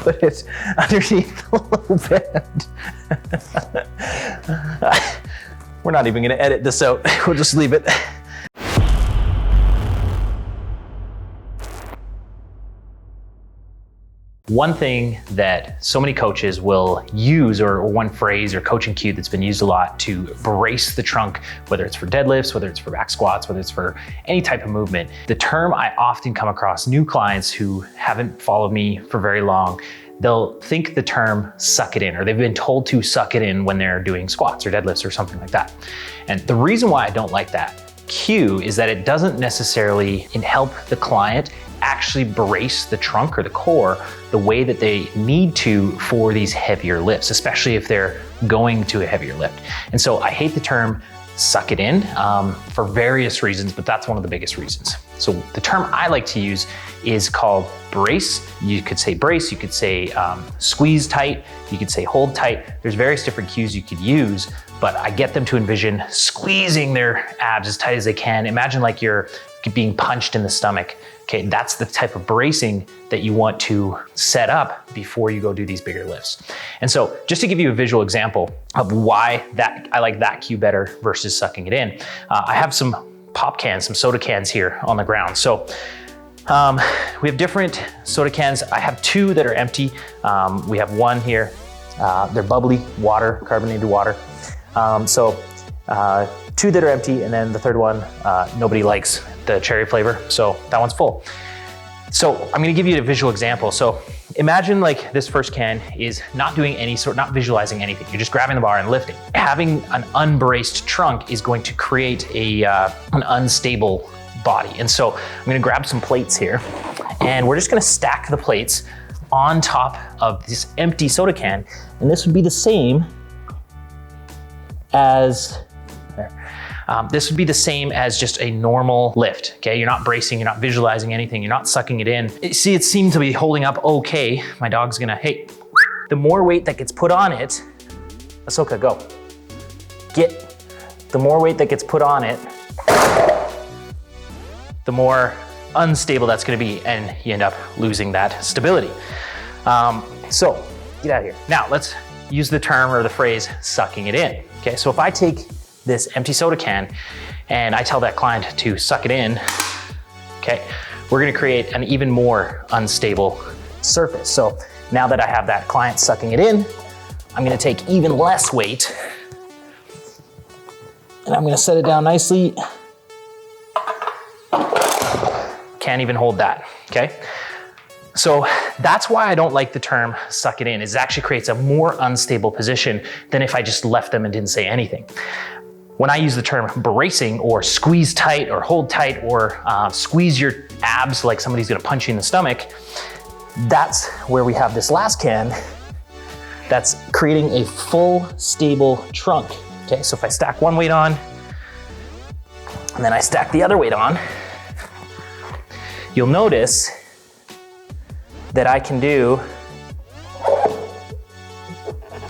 put it underneath the low band. We're not even gonna edit this out. We'll just leave it. One thing that so many coaches will use, or one phrase or coaching cue that's been used a lot to brace the trunk, whether it's for deadlifts, whether it's for back squats, whether it's for any type of movement. The term I often come across new clients who haven't followed me for very long, they'll think the term suck it in, or they've been told to suck it in when they're doing squats or deadlifts or something like that. And the reason why I don't like that cue is that it doesn't necessarily help the client actually brace the trunk or the core the way that they need to for these heavier lifts, especially if they're going to a heavier lift. And so I hate the term suck it in for various reasons, but that's one of the biggest reasons. So the term I like to use is called brace. You could say brace, you could say squeeze tight, you could say hold tight. There's various different cues you could use, but I get them to envision squeezing their abs as tight as they can. Imagine like you're being punched in the stomach. Okay, that's the type of bracing that you want to set up before you go do these bigger lifts. And so just to give you a visual example of why I like that cue better versus sucking it in, I have some pop cans, some soda cans here on the ground. So we have different soda cans. I have two that are empty. We have one here. They're bubbly water, carbonated water. Two that are empty, and then the third one, nobody likes the cherry flavor, so that one's full. So I'm gonna give you a visual example. So imagine like this first can is not doing not visualizing anything. You're just grabbing the bar and lifting. Having an unbraced trunk is going to create an unstable body. And so I'm gonna grab some plates here, and we're just gonna stack the plates on top of this empty soda can. And this would be the same as this would be the same as just a normal lift, okay? You're not bracing, you're not visualizing anything, you're not sucking it in. See, it seemed to be holding up okay. My dog's gonna, hey, the more weight that gets put on it, Ahsoka, go. The more weight that gets put on it, the more unstable that's gonna be, and you end up losing that stability. So, get out of here. Now, let's use the term or the phrase, sucking it in, okay? So if I take this empty soda can and I tell that client to suck it in, okay, we're gonna create an even more unstable surface. So now that I have that client sucking it in, I'm gonna take even less weight and I'm gonna set it down nicely. Can't even hold that, okay? So that's why I don't like the term suck it in. It actually creates a more unstable position than if I just left them and didn't say anything. When I use the term bracing or squeeze tight or hold tight or squeeze your abs like somebody's gonna punch you in the stomach, that's where we have this last can that's creating a full stable trunk. Okay, so if I stack one weight on and then I stack the other weight on, you'll notice that I can do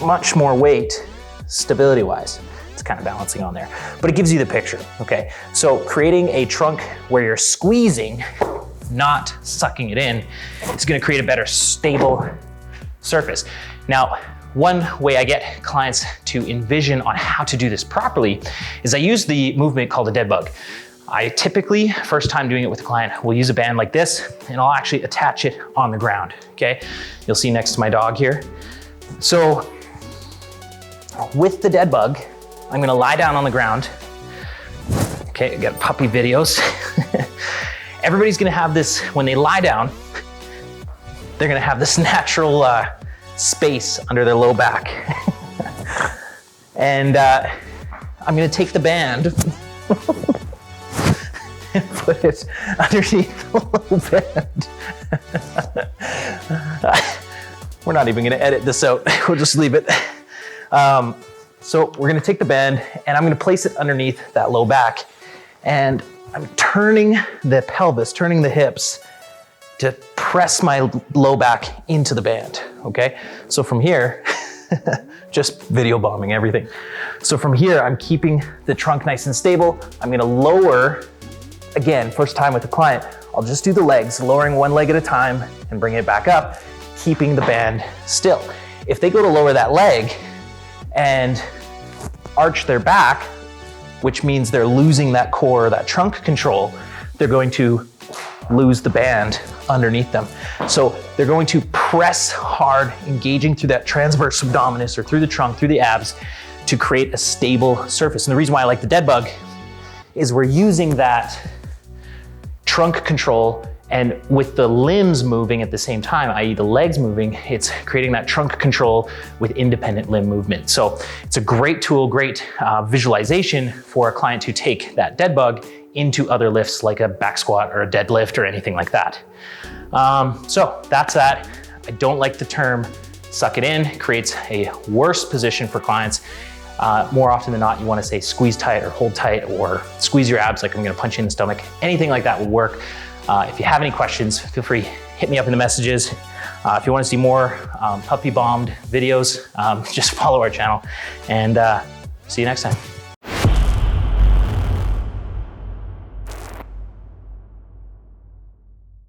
much more weight stability-wise. It's kind of balancing on there, but it gives you the picture, okay? So creating a trunk where you're squeezing, not sucking it in, is gonna create a better stable surface. Now, one way I get clients to envision on how to do this properly is I use the movement called a dead bug. I typically, first time doing it with a client, will use a band like this, and I'll actually attach it on the ground, okay? You'll see next to my dog here. So with the dead bug, I'm gonna lie down on the ground. Okay, I got puppy videos. Everybody's gonna have this, when they lie down, they're gonna have this natural space under their low back. And I'm gonna take the band and put it underneath the low band. We're not even gonna edit this out. We'll just leave it. So we're gonna take the band and I'm gonna place it underneath that low back, and I'm turning the pelvis, turning the hips to press my low back into the band, okay? So from here, just video bombing everything. So from here, I'm keeping the trunk nice and stable. I'm gonna lower, again, first time with the client, I'll just do the legs, lowering one leg at a time and bring it back up, keeping the band still. If they go to lower that leg and arch their back, which means they're losing that core, that trunk control, they're going to lose the band underneath them. So they're going to press hard, engaging through that transverse abdominis or through the trunk, through the abs, to create a stable surface. And the reason why I like the dead bug is we're using that trunk control, and with the limbs moving at the same time, i.e. the legs moving, it's creating that trunk control with independent limb movement. So it's a great tool, great visualization for a client to take that dead bug into other lifts like a back squat or a deadlift or anything like that. So that's that. I don't like the term suck it in. It creates a worse position for clients. More often than not, you want to say squeeze tight or hold tight or squeeze your abs like I'm going to punch you in the stomach. Anything like that will work. If you have any questions, feel free, hit me up in the messages. If you want to see more puppy bombed videos, just follow our channel, and see you next time.